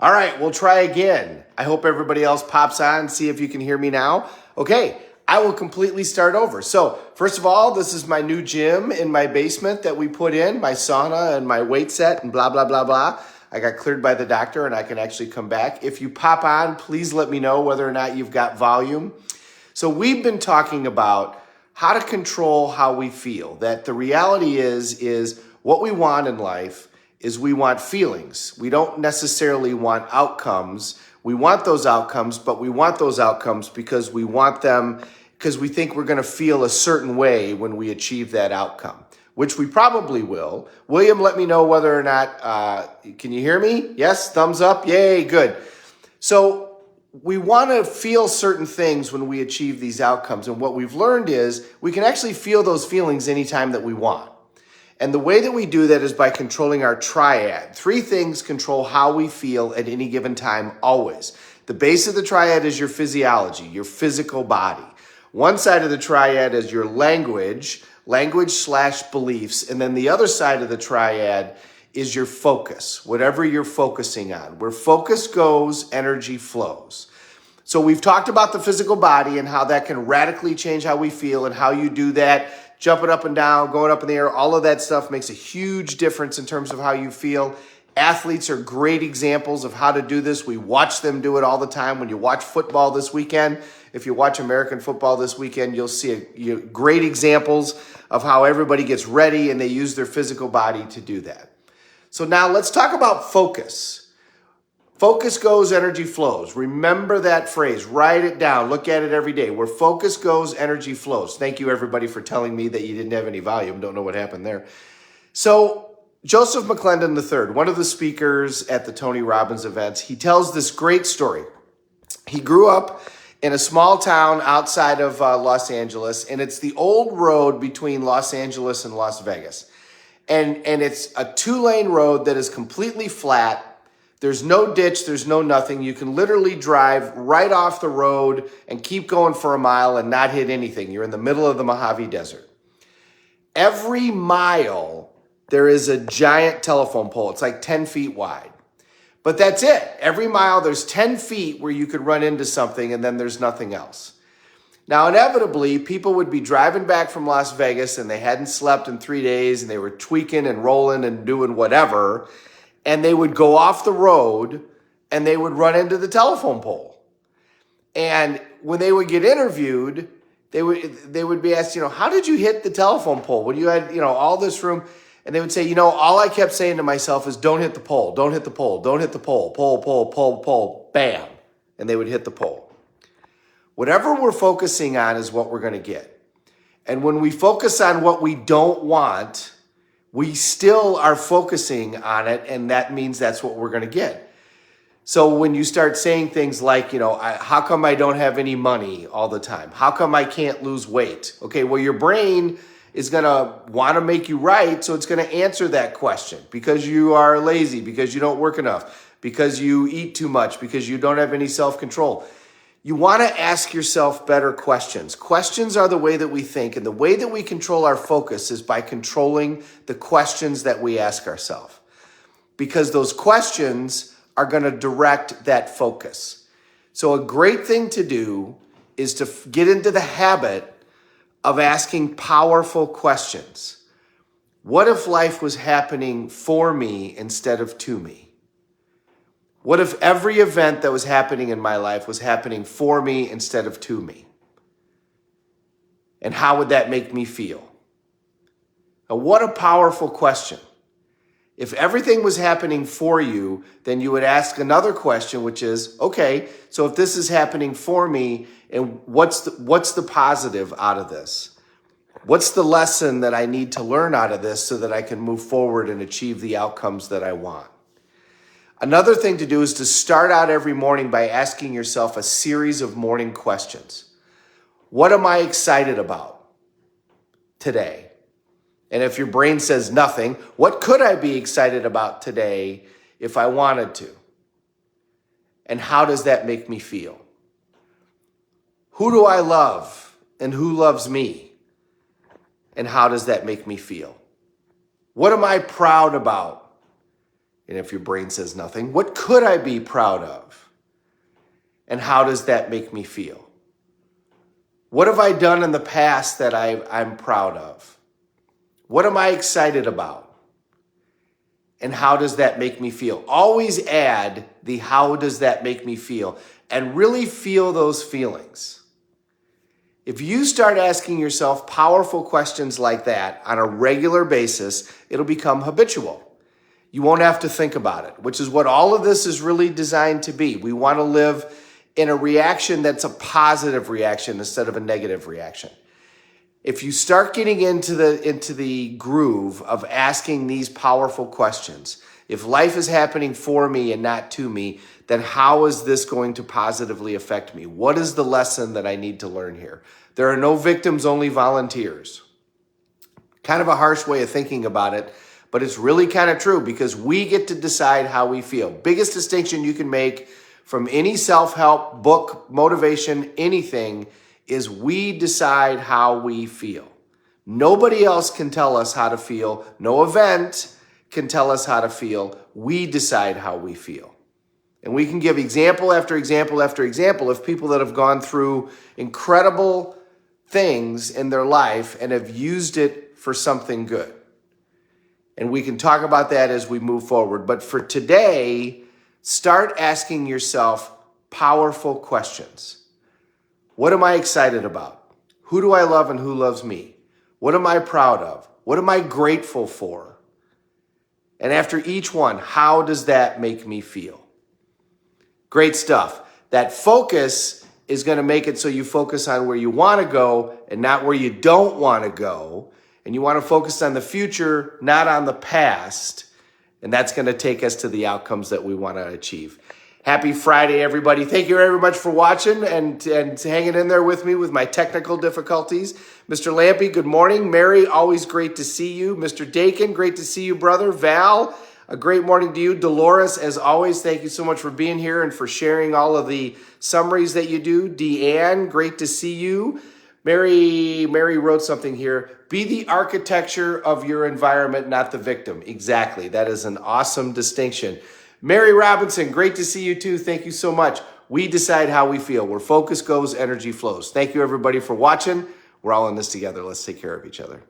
All right, we'll try again. I hope everybody else pops on. See if you can hear me now. Okay, I will completely start over. So first of all, this is my new gym in my basement that we put in, my sauna and my weight set and blah, blah, blah, blah. I got cleared by the doctor and I can actually come back. If you pop on, please let me know whether or not you've got volume. So we've been talking about how to control how we feel. That the reality is what we want in life is we want feelings. We don't necessarily want outcomes. We want those outcomes, but we want those outcomes because we want them because we think we're going to feel a certain way when we achieve that outcome, which we probably will. William, let me know whether or not, can you hear me? Yes, thumbs up, yay, good. So we want to feel certain things when we achieve these outcomes. And what we've learned is we can actually feel those feelings anytime that we want. And the way that we do that is by controlling our triad. 3 things control how we feel at any given time, always. The base of the triad is your physiology, your physical body. One side of the triad is your language/beliefs. And then the other side of the triad is your focus, whatever you're focusing on. Where focus goes, energy flows. So we've talked about the physical body and how that can radically change how we feel and how you do that. Jumping up and down, going up in the air, all of that stuff makes a huge difference in terms of how you feel. Athletes are great examples of how to do this. We watch them do it all the time. When you watch football this weekend, if you watch American football this weekend, you'll see great examples of how everybody gets ready and they use their physical body to do that. So now let's talk about focus. Focus goes, energy flows. Remember that phrase. Write it down. Look at it every day. Where focus goes, energy flows. Thank you, everybody, for telling me that you didn't have any volume. Don't know what happened there. So Joseph McClendon III, one of the speakers at the Tony Robbins events, he tells this great story. He grew up in a small town outside of Los Angeles, and it's the old road between Los Angeles and Las Vegas. And it's a 2-lane road that is completely flat. There's no ditch, there's no nothing. You can literally drive right off the road and keep going for a mile and not hit anything. You're in the middle of the Mojave Desert. Every mile, there is a giant telephone pole. It's like 10 feet wide. But that's it. Every mile, there's 10 feet where you could run into something and then there's nothing else. Now, inevitably, people would be driving back from Las Vegas and they hadn't slept in 3 days and they were tweaking and rolling and doing whatever. And they would go off the road and they would run into the telephone pole. And when they would get interviewed, they would be asked, how did you hit the telephone pole when you had, all this room? And they would say, all I kept saying to myself is don't hit the pole, don't hit the pole, don't hit the pole, pole, bam. And they would hit the pole. Whatever we're focusing on is what we're going to get. And when we focus on what we don't want, we still are focusing on it, and that means that's what we're going to get. So when you start saying things like, how come I don't have any money all the time? How come I can't lose weight? Okay, well, your brain is going to want to make you right, so it's going to answer that question because you are lazy, because you don't work enough, because you eat too much, because you don't have any self-control. You want to ask yourself better questions. Questions are the way that we think, and the way that we control our focus is by controlling the questions that we ask ourselves. Because those questions are going to direct that focus. So a great thing to do is to get into the habit of asking powerful questions. What if life was happening for me instead of to me? What if every event that was happening in my life was happening for me instead of to me? And how would that make me feel? Now, what a powerful question. If everything was happening for you, then you would ask another question, which is, okay, so if this is happening for me, and what's the positive out of this? What's the lesson that I need to learn out of this so that I can move forward and achieve the outcomes that I want? Another thing to do is to start out every morning by asking yourself a series of morning questions. What am I excited about today? And if your brain says nothing, what could I be excited about today if I wanted to? And how does that make me feel? Who do I love and who loves me? And how does that make me feel? What am I proud about? And if your brain says nothing, what could I be proud of? And how does that make me feel? What have I done in the past that I'm proud of? What am I excited about? And how does that make me feel? Always add the how does that make me feel and really feel those feelings. If you start asking yourself powerful questions like that on a regular basis, it'll become habitual. You won't have to think about it, which is what all of this is really designed to be. We want to live in a reaction that's a positive reaction instead of a negative reaction. If you start getting into the groove of asking these powerful questions, if life is happening for me and not to me, then how is this going to positively affect me? What is the lesson that I need to learn here? There are no victims, only volunteers. Kind of a harsh way of thinking about it, but it's really kind of true because we get to decide how we feel. Biggest distinction you can make from any self-help book, motivation, anything, is we decide how we feel. Nobody else can tell us how to feel. No event can tell us how to feel. We decide how we feel. And we can give example after example after example of people that have gone through incredible things in their life and have used it for something good. And we can talk about that as we move forward. But for today, start asking yourself powerful questions. What am I excited about? Who do I love and who loves me? What am I proud of? What am I grateful for? And after each one, how does that make me feel? Great stuff. That focus is going to make it so you focus on where you want to go and not where you don't want to go. And you want to focus on the future, not on the past. And that's going to take us to the outcomes that we want to achieve. Happy Friday, everybody. Thank you very much for watching and hanging in there with me with my technical difficulties. Mr. Lampy, good morning. Mary, always great to see you. Mr. Dakin, great to see you, brother. Val, a great morning to you. Dolores, as always, thank you so much for being here and for sharing all of the summaries that you do. Deanne, great to see you. Mary wrote something here. Be the architecture of your environment, not the victim. Exactly. That is an awesome distinction. Mary Robinson, great to see you too. Thank you so much. We decide how we feel. Where focus goes, energy flows. Thank you, everybody, for watching. We're all in this together. Let's take care of each other.